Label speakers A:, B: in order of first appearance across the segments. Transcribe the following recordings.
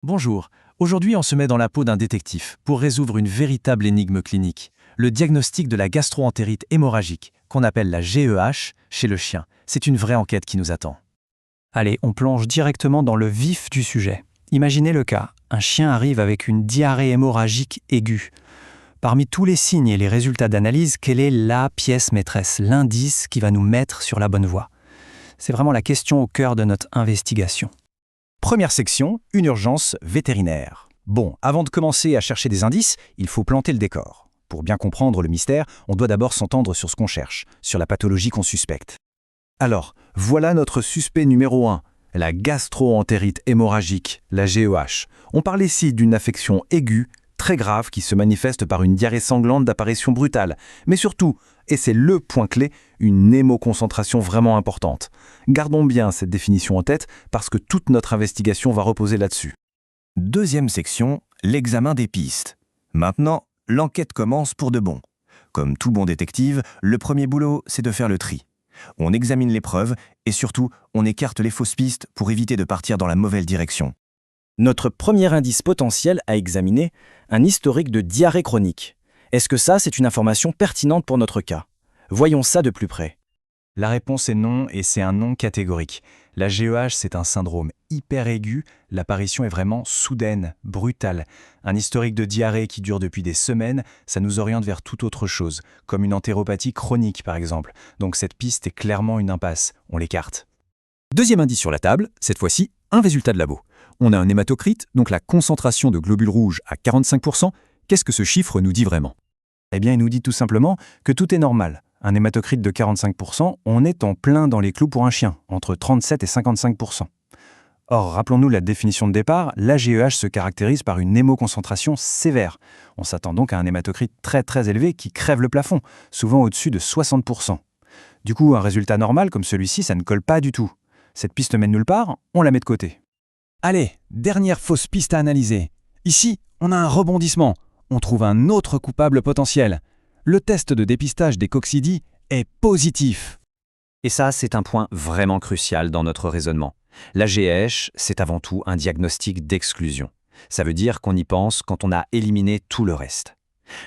A: Bonjour, aujourd'hui on se met dans la peau d'un détective pour résoudre une véritable énigme clinique, le diagnostic de la gastro-entérite hémorragique, qu'on appelle la GEH, chez le chien. C'est une vraie enquête qui nous attend.
B: Allez, on plonge directement dans le vif du sujet. Imaginez le cas, un chien arrive avec une diarrhée hémorragique aiguë. Parmi tous les signes et les résultats d'analyse, quelle est la pièce maîtresse, l'indice qui va nous mettre sur la bonne voie? C'est vraiment la question au cœur de notre investigation.
C: Première section, une urgence vétérinaire. Bon, avant de commencer à chercher des indices, il faut planter le décor. Pour bien comprendre le mystère, on doit d'abord s'entendre sur ce qu'on cherche, sur la pathologie qu'on suspecte. Alors, voilà notre suspect numéro 1, la gastro-entérite hémorragique, la GEH. On parle ici d'une affection aiguë, très grave, qui se manifeste par une diarrhée sanglante d'apparition brutale, mais surtout, et c'est le point clé, une hémoconcentration vraiment importante. Gardons bien cette définition en tête parce que toute notre investigation va reposer là-dessus.
D: Deuxième section, l'examen des pistes. Maintenant, l'enquête commence pour de bon. Comme tout bon détective, le premier boulot, c'est de faire le tri. On examine les preuves et surtout, on écarte les fausses pistes pour éviter de partir dans la mauvaise direction.
C: Notre premier indice potentiel à examiner, un historique de diarrhée chronique. Est-ce que ça, c'est une information pertinente pour notre cas? Voyons ça de plus près.
A: La réponse est non, et c'est un non catégorique. La GEH, c'est un syndrome hyper aigu, l'apparition est vraiment soudaine, brutale. Un historique de diarrhée qui dure depuis des semaines, ça nous oriente vers toute autre chose, comme une entéropathie chronique par exemple. Donc cette piste est clairement une impasse, on l'écarte.
E: Deuxième indice sur la table, cette fois-ci, un résultat de labo. On a un hématocrite, donc la concentration de globules rouges à 45%. Qu'est-ce que ce chiffre nous dit vraiment?
B: Eh bien, il nous dit tout simplement que tout est normal. Un hématocrite de 45%, on est en plein dans les clous pour un chien, entre 37 et 55%. Or, rappelons-nous la définition de départ, la GEH se caractérise par une hémoconcentration sévère. On s'attend donc à un hématocrite très très élevé qui crève le plafond, souvent au-dessus de 60%. Du coup, un résultat normal comme celui-ci, ça ne colle pas du tout. Cette piste mène nulle part, on la met de côté.
E: Allez, dernière fausse piste à analyser. Ici, on a un rebondissement. On trouve un autre coupable potentiel. Le test de dépistage des coccidies est positif.
C: Et ça, c'est un point vraiment crucial dans notre raisonnement. La GEH, c'est avant tout un diagnostic d'exclusion. Ça veut dire qu'on y pense quand on a éliminé tout le reste.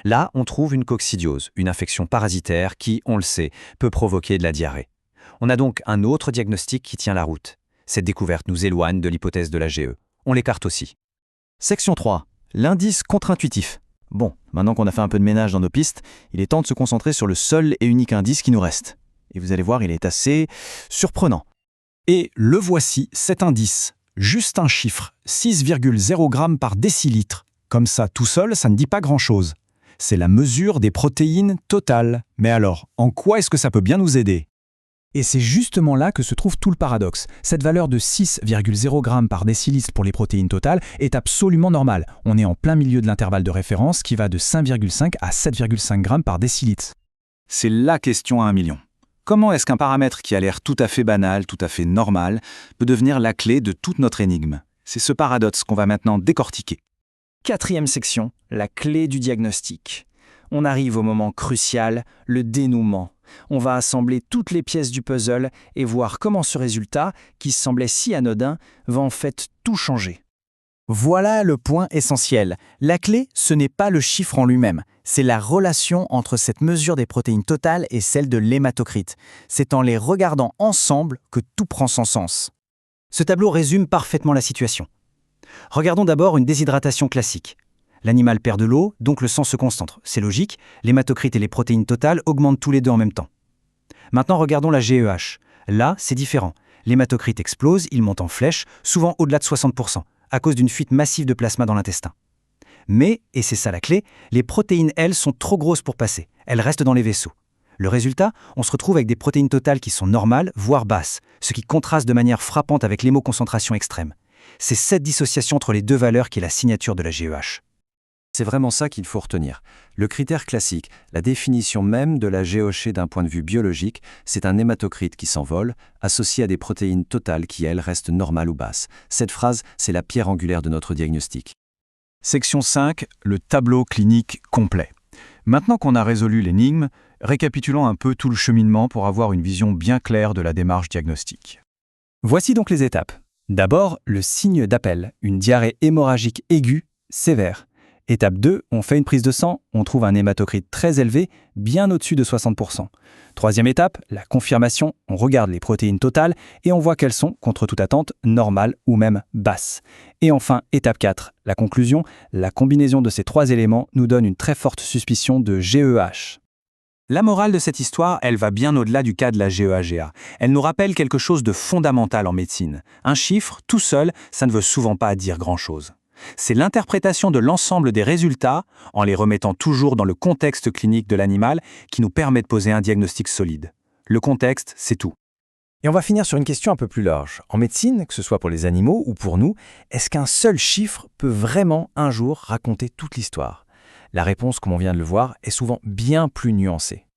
C: Là, on trouve une coccidiose, une infection parasitaire qui, on le sait, peut provoquer de la diarrhée. On a donc un autre diagnostic qui tient la route. Cette découverte nous éloigne de l'hypothèse de la GE. On l'écarte aussi.
E: Section 3. L'indice contre-intuitif. Bon, maintenant qu'on a fait un peu de ménage dans nos pistes, il est temps de se concentrer sur le seul et unique indice qui nous reste. Et vous allez voir, il est assez surprenant. Et le voici, cet indice. Juste un chiffre, 6,0 g par décilitre. Comme ça, tout seul, ça ne dit pas grand-chose. C'est la mesure des protéines totales. Mais alors, en quoi est-ce que ça peut bien nous aider? Et c'est justement là que se trouve tout le paradoxe. Cette valeur de 6,0 g par décilitre pour les protéines totales est absolument normale. On est en plein milieu de l'intervalle de référence qui va de 5,5 à 7,5 g par décilitre.
C: C'est la question à 1 million. Comment est-ce qu'un paramètre qui a l'air tout à fait banal, tout à fait normal, peut devenir la clé de toute notre énigme? C'est ce paradoxe qu'on va maintenant décortiquer. Quatrième section, la clé du diagnostic. On arrive au moment crucial, le dénouement. On va assembler toutes les pièces du puzzle et voir comment ce résultat, qui semblait si anodin, va en fait tout changer. Voilà le point essentiel. La clé, ce n'est pas le chiffre en lui-même, c'est la relation entre cette mesure des protéines totales et celle de l'hématocrite. C'est en les regardant ensemble que tout prend son sens. Ce tableau résume parfaitement la situation. Regardons d'abord une déshydratation classique. L'animal perd de l'eau, donc le sang se concentre. C'est logique, l'hématocrite et les protéines totales augmentent tous les deux en même temps. Maintenant, regardons la GEH. Là, c'est différent. L'hématocrite explose, il monte en flèche, souvent au-delà de 60%, à cause d'une fuite massive de plasma dans l'intestin. Mais, et c'est ça la clé, les protéines, elles, sont trop grosses pour passer. Elles restent dans les vaisseaux. Le résultat, on se retrouve avec des protéines totales qui sont normales, voire basses, ce qui contraste de manière frappante avec l'hémoconcentration extrême. C'est cette dissociation entre les deux valeurs qui est la signature de la GEH.
D: C'est vraiment ça qu'il faut retenir. Le critère classique, la définition même de la GEH d'un point de vue biologique, c'est un hématocrite qui s'envole, associé à des protéines totales qui, elles, restent normales ou basses. Cette phrase, c'est la pierre angulaire de notre diagnostic.
E: Section 5, le tableau clinique complet. Maintenant qu'on a résolu l'énigme, récapitulons un peu tout le cheminement pour avoir une vision bien claire de la démarche diagnostique.
B: Voici donc les étapes. D'abord, le signe d'appel, une diarrhée hémorragique aiguë, sévère. Étape 2, on fait une prise de sang, on trouve un hématocrit très élevé, bien au-dessus de 60%. Troisième étape, la confirmation, on regarde les protéines totales et on voit qu'elles sont, contre toute attente, normales ou même basses. Et enfin, étape 4, la conclusion, la combinaison de ces 3 éléments nous donne une très forte suspicion de GEH.
C: La morale de cette histoire, elle va bien au-delà du cas de la GEA-GA. Elle nous rappelle quelque chose de fondamental en médecine. Un chiffre, tout seul, ça ne veut souvent pas dire grand-chose. C'est l'interprétation de l'ensemble des résultats, en les remettant toujours dans le contexte clinique de l'animal, qui nous permet de poser un diagnostic solide. Le contexte, c'est tout.
A: Et on va finir sur une question un peu plus large. En médecine, que ce soit pour les animaux ou pour nous, est-ce qu'un seul chiffre peut vraiment un jour raconter toute l'histoire ? La réponse, comme on vient de le voir, est souvent bien plus nuancée.